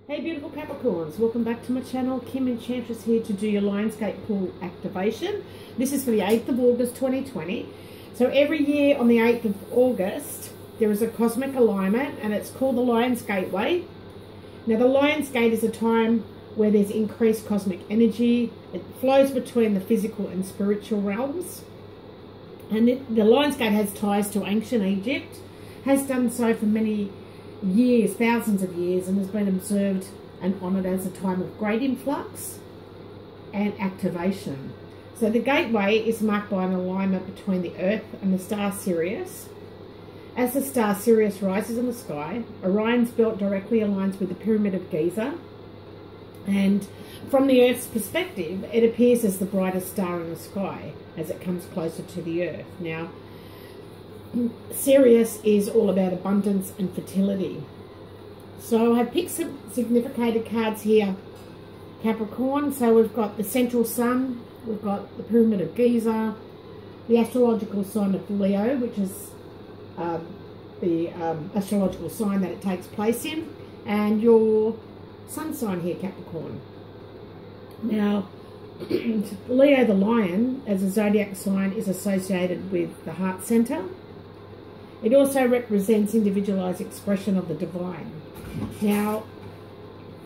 Hey beautiful Capricorns, welcome back to my channel. Kim Enchantress here to do your Lions Gate pool activation. This is for the 8th of August 2020. So every year on the 8th of August there is a cosmic alignment and it's called the Lions Gateway. Now the Lions Gate is a time where there's increased cosmic energy. It flows between the physical and spiritual realms. And the Lions Gate has ties to ancient Egypt, has done so for many years, thousands of years, and has been observed and honoured as a time of great influx and activation. So the gateway is marked by an alignment between the Earth and the star Sirius. As the star Sirius rises in the sky, Orion's belt directly aligns with the Pyramid of Giza, and from the Earth's perspective it appears as the brightest star in the sky as it comes closer to the Earth. Now Sirius is all about abundance and fertility. So I've picked some significated cards here, Capricorn. So we've got the central sun, we've got the Pyramid of Giza, the astrological sign of Leo, which is the astrological sign that it takes place in, and your sun sign here, Capricorn. Now Leo the lion as a zodiac sign is associated with the heart center. It also represents individualized expression of the divine. Now,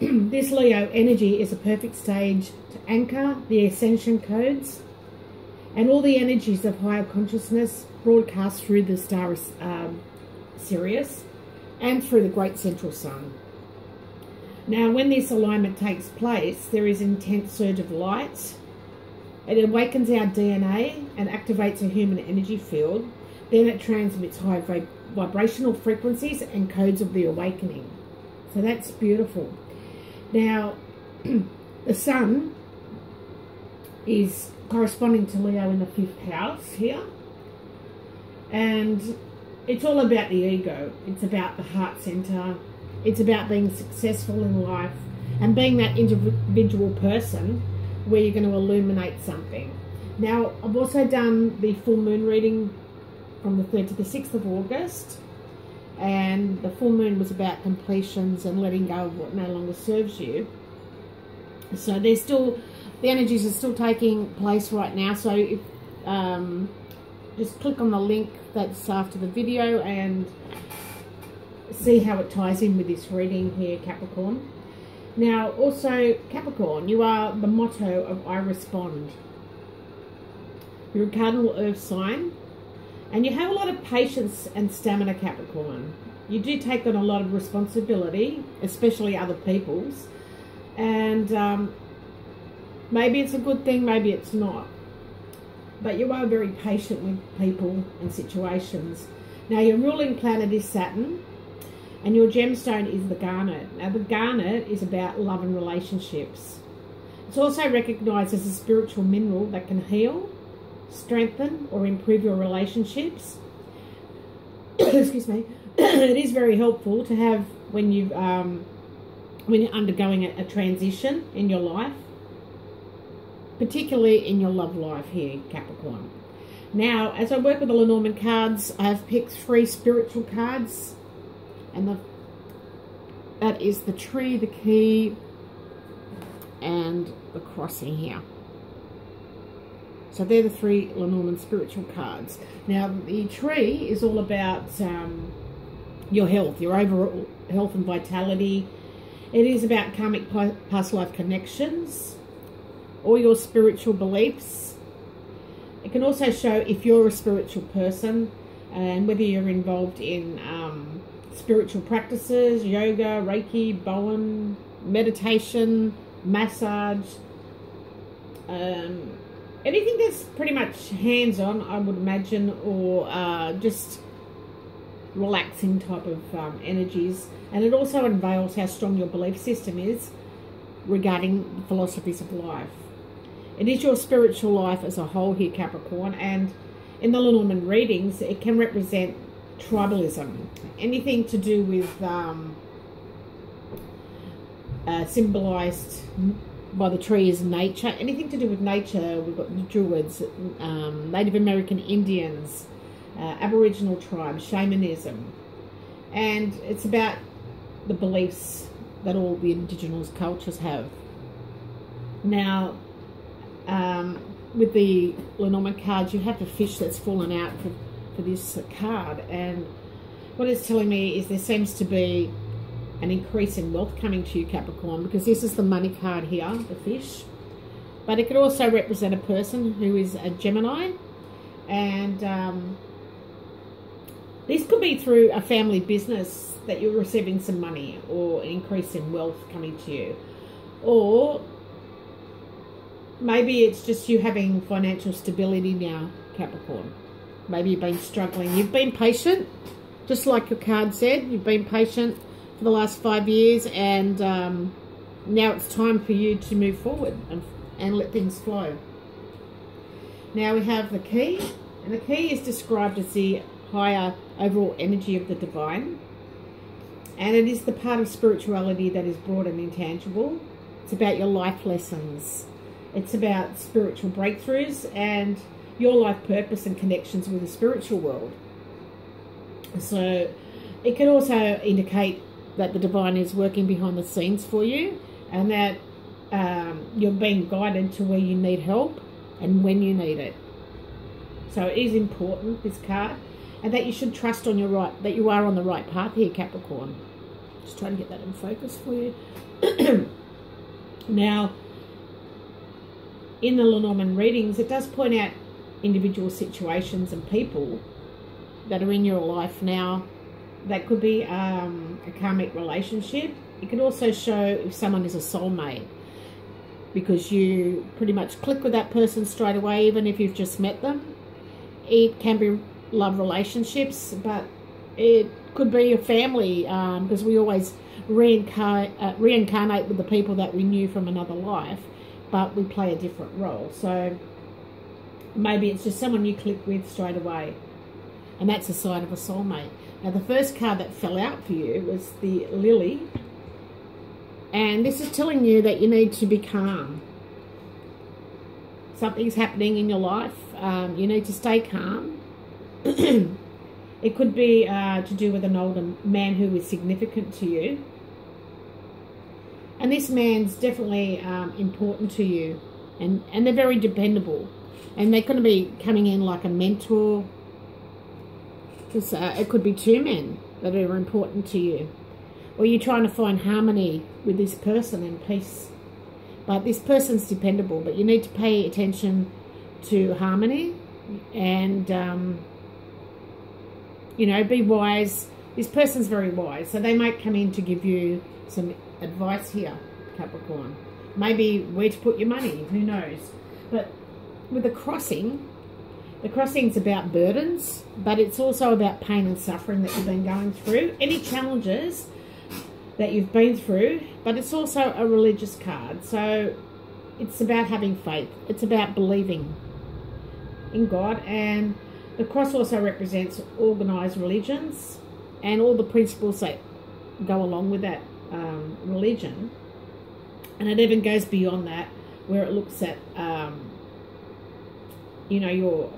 this Leo energy is a perfect stage to anchor the ascension codes and all the energies of higher consciousness broadcast through the star Sirius and through the great central sun. Now, when this alignment takes place, there is an intense surge of light. It awakens our DNA and activates a human energy field. Then it transmits high vibrational frequencies and codes of the awakening. So that's beautiful. Now, the sun is corresponding to Leo in the 5th house here. And it's all about the ego. It's about the heart center. It's about being successful in life and being that individual person where you're going to illuminate something. Now, I've also done the full moon reading from the 3rd to the 6th of August, and the full moon was about completions and letting go of what no longer serves you. So there's still, the energies are still taking place right now. So if, just click on the link that's after the video and see how it ties in with this reading here, Capricorn. Now also, Capricorn, you are the motto of I Respond. You're a cardinal earth sign. And you have a lot of patience and stamina, Capricorn. You do take on a lot of responsibility, especially other people's. And maybe it's a good thing, maybe it's not. But you are very patient with people and situations. Now, your ruling planet is Saturn, and your gemstone is the garnet. Now, the garnet is about love and relationships. It's also recognized as a spiritual mineral that can heal, strengthen or improve your relationships. Excuse me. It is very helpful to have when you're undergoing a transition in your life, particularly in your love life here, Capricorn. Now, as I work with the Lenormand cards, I've picked 3 spiritual cards, and that is the tree, the key, and the crossing here. So they're the 3 Lenormand spiritual cards. Now, the tree is all about your health, your overall health and vitality. It is about karmic past life connections, or your spiritual beliefs. It can also show if you're a spiritual person and whether you're involved in spiritual practices, yoga, Reiki, Bowen, meditation, massage, anything that's pretty much hands-on, I would imagine, or just relaxing type of energies. And it also unveils how strong your belief system is regarding the philosophies of life. It is your spiritual life as a whole here, Capricorn, and in the Lenormand readings, it can represent tribalism. Anything to do with symbolized by the tree is nature. Anything to do with nature, we've got the Druids, Native American Indians, Aboriginal tribes, shamanism. And it's about the beliefs that all the indigenous cultures have. Now, with the Lenormand cards, you have a fish that's fallen out for this card, and what it's telling me is there seems to be an increase in wealth coming to you, Capricorn, because this is the money card here, the fish. But it could also represent a person who is a Gemini, and this could be through a family business that you're receiving some money or an increase in wealth coming to you. Or maybe it's just you having financial stability now, Capricorn. Maybe you've been struggling. You've been patient, just like your card said. You've been patient for the last 5 years, and now it's time for you to move forward and let things flow. Now we have the key, and the key is described as the higher overall energy of the divine, and it is the part of spirituality that is broad and intangible. It's about your life lessons. It's about spiritual breakthroughs and your life purpose and connections with the spiritual world. So it can also indicate that the divine is working behind the scenes for you, and that you're being guided to where you need help and when you need it. So it is important, this card, and that you should trust on that you are on the right path here, Capricorn. Just trying to get that in focus for you. Now, in the Lenormand readings, it does point out individual situations and people that are in your life now. That could be a karmic relationship. It could also show if someone is a soulmate, because you pretty much click with that person straight away, even if you've just met them. It can be love relationships, but it could be a family, because we always reincarnate with the people that we knew from another life, but we play a different role. So maybe it's just someone you click with straight away, and that's a sign of a soulmate. Now, the first card that fell out for you was the Lily, and this is telling you that you need to be calm. Something's happening in your life. You need to stay calm. It could be to do with an older man who is significant to you. And this man's definitely important to you. And they're very dependable. And they're going to be coming in like a mentor. Because it could be two men that are important to you. Or you're trying to find harmony with this person and peace. But this person's dependable. But you need to pay attention to harmony. And, you know, be wise. This person's very wise. So they might come in to give you some advice here, Capricorn. Maybe where to put your money. Who knows? But with the crossing's about burdens. But it's also about pain and suffering that you've been going through. Any challenges that you've been through. But it's also a religious card. So it's about having faith. It's about believing in God. And the cross also represents organized religions and all the principles that go along with that religion. And it even goes beyond that, where it looks at you know,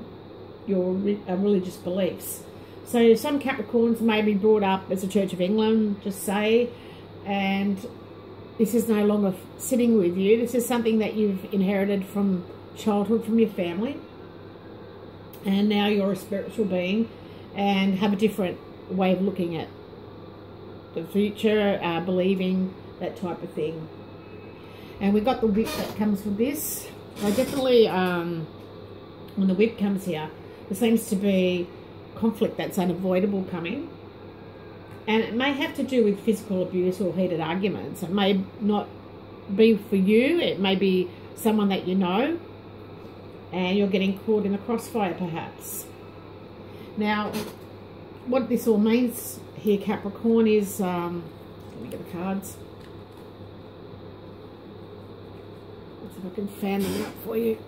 your religious beliefs. So some Capricorns may be brought up as a Church of England, just say, and this is no longer sitting with you. This is something that you've inherited from childhood, from your family. And now you're a spiritual being and have a different way of looking at the future, believing, that type of thing. And we've got the whip that comes with this. So definitely, when the whip comes here, there seems to be conflict that's unavoidable coming. And it may have to do with physical abuse or heated arguments. It may not be for you. It may be someone that you know. And you're getting caught in the crossfire, perhaps. Now, what this all means here, Capricorn, is... let me get the cards. Let's see if I can fan them out for you.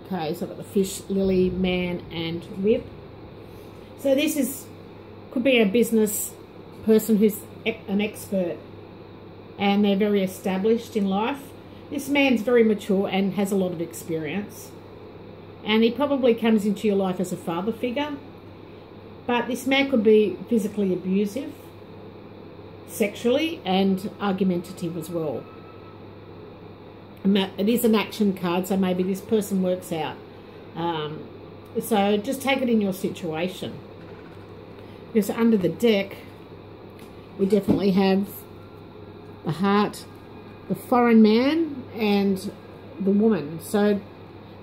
Okay, so I've got the fish, lily, man, and whip. So this could be a business person who's an expert. And they're very established in life. This man's very mature and has a lot of experience. And he probably comes into your life as a father figure. But this man could be physically abusive. sexually and argumentative as well. It is an action card, so maybe this person works out. So just take it in your situation. Because under the deck, we definitely have the heart, the foreign man, and the woman. So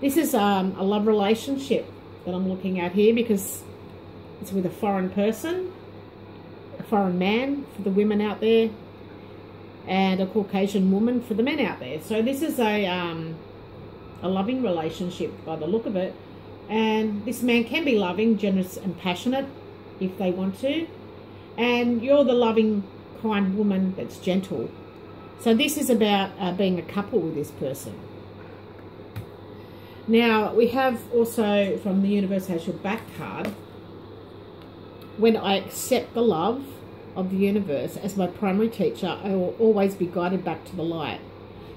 this is a love relationship that I'm looking at here, because it's with a foreign person, a foreign man for the women out there, and a Caucasian woman for the men out there. So this is a loving relationship by the look of it. And this man can be loving, generous and passionate if they want to. And you're the loving, kind woman that's gentle. So this is about being a couple with this person. Now, we have also from the universe has your back card. When I accept the love of the universe as my primary teacher, I will always be guided back to the light.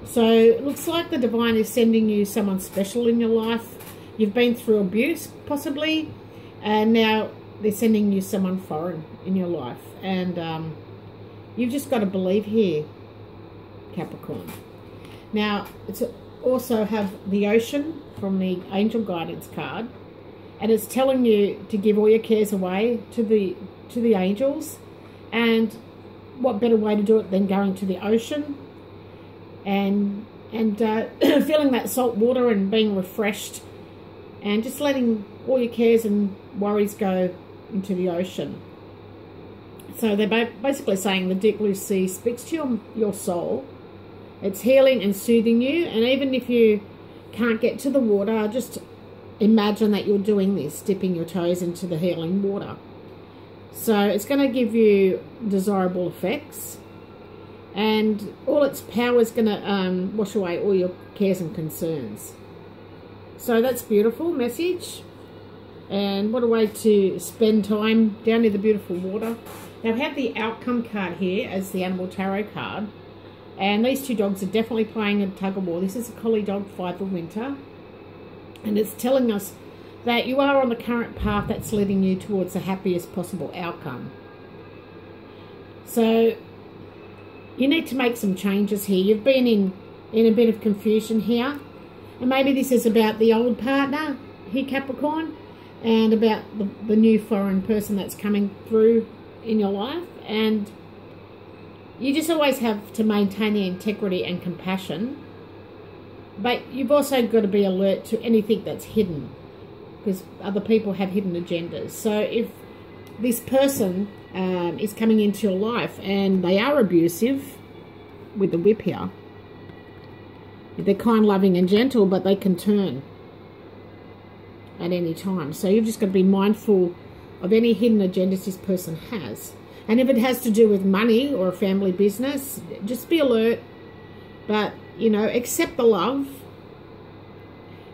So it looks like the divine is sending you someone special in your life. You've been through abuse, possibly, and now they're sending you someone foreign in your life. And you've just got to believe here, Capricorn. Now, it's also have the ocean from the angel guidance card, and it's telling you to give all your cares away to the angels. And what better way to do it than going to the ocean and feeling that salt water and being refreshed, and just letting all your cares and worries go into the ocean. So they're basically saying the deep blue sea speaks to your soul. It's healing and soothing you. And even if you can't get to the water, just imagine that you're doing this, dipping your toes into the healing water. So it's going to give you desirable effects. And all its power is going to wash away all your cares and concerns. So that's beautiful message. And what a way to spend time down near the beautiful water. Now I have the outcome card here as the animal tarot card. And these two dogs are definitely playing a tug of war. This is a collie dog, 5 of winter. And it's telling us that you are on the current path that's leading you towards the happiest possible outcome. So you need to make some changes here. You've been in a bit of confusion here. And maybe this is about the old partner here, Capricorn, and about the new foreign person that's coming through in your life. And you just always have to maintain the integrity and compassion. But you've also got to be alert to anything that's hidden, because other people have hidden agendas. So if this person is coming into your life and they are abusive with the whip here, they're kind, loving and gentle, but they can turn at any time. So you've just got to be mindful of any hidden agendas this person has. And if it has to do with money or a family business, just be alert. But, you know, accept the love.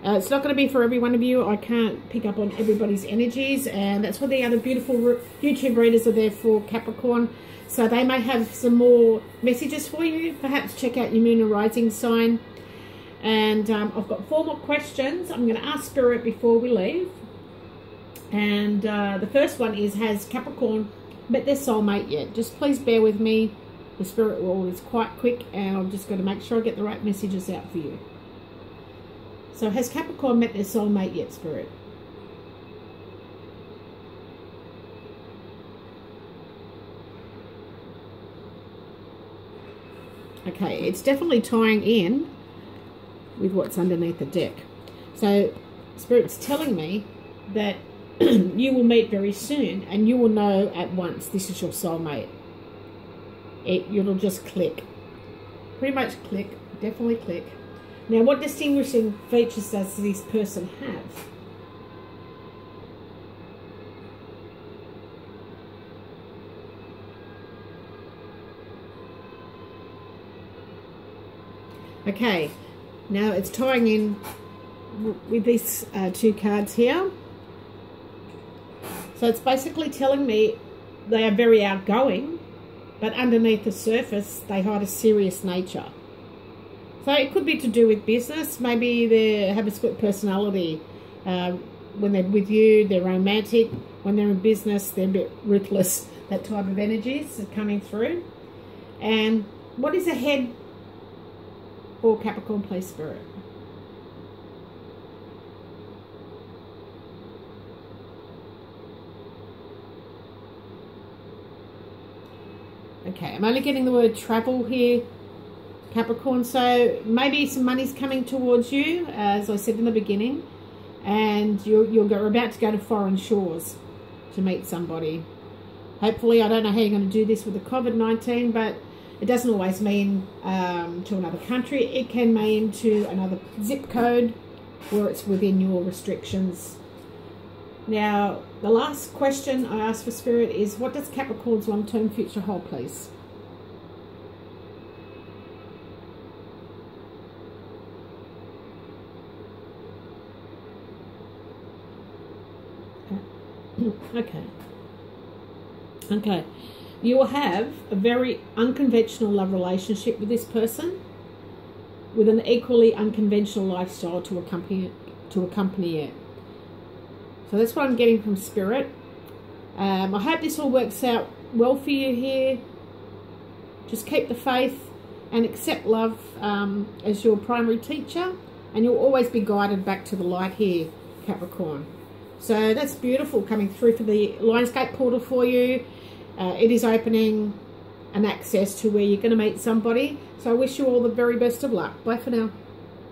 It's not going to be for every one of you. I can't pick up on everybody's energies. And that's what the other beautiful YouTube readers are there for, Capricorn. So they may have some more messages for you. Perhaps check out your moon and rising sign. And I've got 4 more questions I'm going to ask Spirit before we leave. And the first one is, has Capricorn met their soulmate yet? Just please bear with me. The Spirit world is quite quick, and I'm just going to make sure I get the right messages out for you. So has Capricorn met their soulmate yet, Spirit? Okay, it's definitely tying in with what's underneath the deck. So Spirit's telling me that you will meet very soon, and you will know at once this is your soulmate. It'll just click. Pretty much click. Definitely click. Now, what distinguishing features does this person have? Okay, now it's tying in with these 2 cards here. So it's basically telling me they are very outgoing, but underneath the surface, they hide a serious nature. So it could be to do with business. Maybe they have a split personality. When they're with you, they're romantic. When they're in business, they're a bit ruthless. That type of energies are coming through. And what is ahead for Capricorn, please, Spirit? Okay, I'm only getting the word travel here, Capricorn. So maybe some money's coming towards you, as I said in the beginning, and you're about to go to foreign shores to meet somebody. Hopefully, I don't know how you're going to do this with the COVID-19, but it doesn't always mean to another country. It can mean to another zip code where it's within your restrictions. Now, the last question I asked for Spirit is, what does Capricorn's long-term future hold, please? Okay. You will have a very unconventional love relationship with this person, with an equally unconventional lifestyle to accompany it. So that's what I'm getting from Spirit. I hope this all works out well for you here. Just keep the faith and accept love as your primary teacher, and you'll always be guided back to the light here, Capricorn. So that's beautiful coming through for the Lions Gate portal for you. It is opening an access to where you're going to meet somebody. So I wish you all the very best of luck. Bye for now.